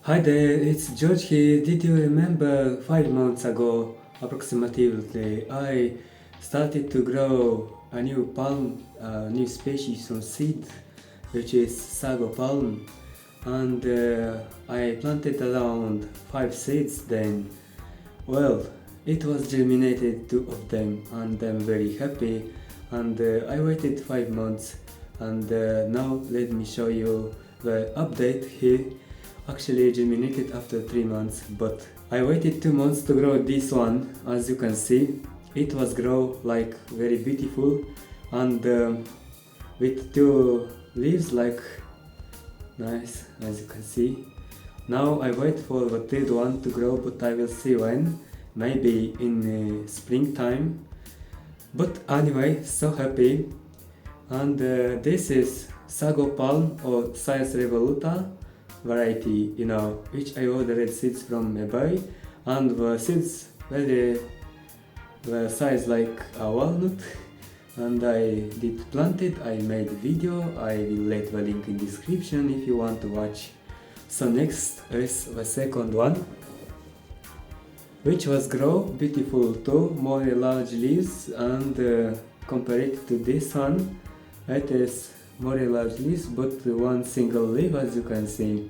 Hi there, it's George here. Did you remember 5 months ago, approximately, I started to grow a new palm, a new species of seed, which is Sago Palm, and I planted around 5 seeds then. Well, it was germinated 2 of them, and I'm very happy. And I waited 5 months, and now let me show you the update here. Actually germinated after 3 months, but I waited 2 months to grow this one. As you can see, it was grow like very beautiful, and with 2 leaves like nice, as you can see. Now I wait for the third one to grow, but I will see when, maybe in springtime. But anyway, so happy. And this is Sago Palm or Cycas revoluta variety, which I ordered seeds from eBay, and the seeds were size like a walnut, and I did plant it. I made a video. I will let the link in description if you want to watch. So next is the second one, which was grow beautiful too, more large leaves, and compared to this one, it is more large leaves, but one single leaf, as you can see.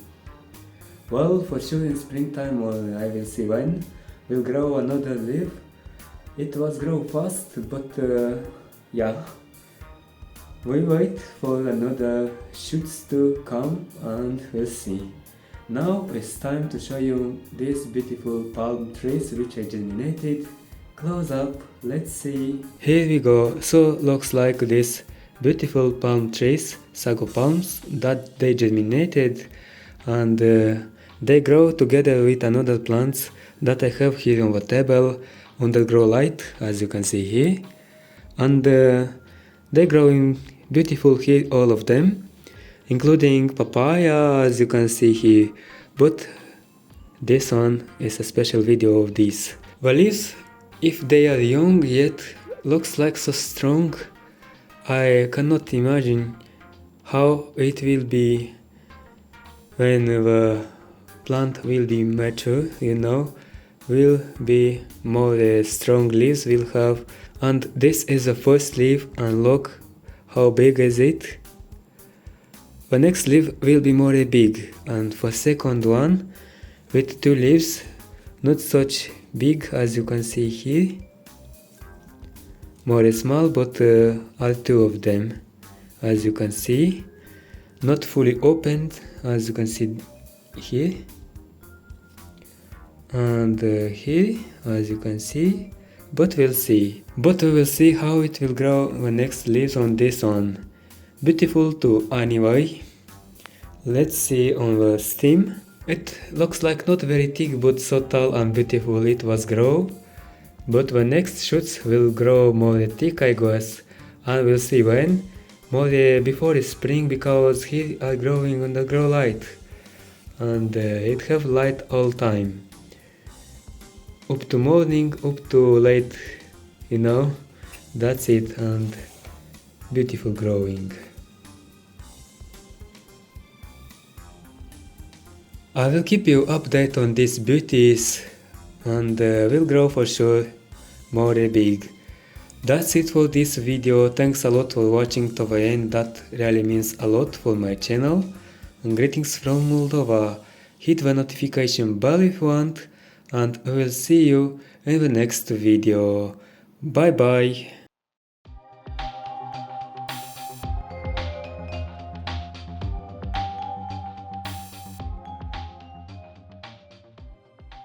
Well, for sure in springtime, or I will see when, will grow another leaf. It was grow fast, but yeah, we wait for another shoots to come and we'll see. Now it's time to show you these beautiful palm trees which I germinated. Close up, let's see. Here we go. So looks like this beautiful palm trees, sago palms, that they germinated, and they grow together with another plants that I have here on the table under grow light, as you can see here, and they grow in beautiful here, all of them, including papaya, as you can see here. But this one is a special video of this. The leaves, if they are young yet, looks like so strong. I cannot imagine how it will be when the plant will be mature, will be more strong leaves will have. And this is the first leaf, and look how big is it. The next leaf will be more big, and for second one with 2 leaves, not such big as you can see here. More small, but are 2 of them, as you can see, not fully opened, as you can see here, and here, as you can see. But we will see how it will grow the next leaves on this one. Beautiful too. Anyway, let's see on the stem. It looks like not very thick, but so tall and beautiful it was grow. But the next shoots will grow more thick, I guess, and we'll see when. More before spring, because here are growing on the grow light, and it have light all time, up to morning, up to late, that's it, and beautiful growing. I will keep you update on these beauties, and will grow for sure more big. That's it for this video. Thanks a lot for watching to the end. That really means a lot for my channel. And greetings from Moldova. Hit the notification bell if you want, and I will see you in the next video. Bye bye.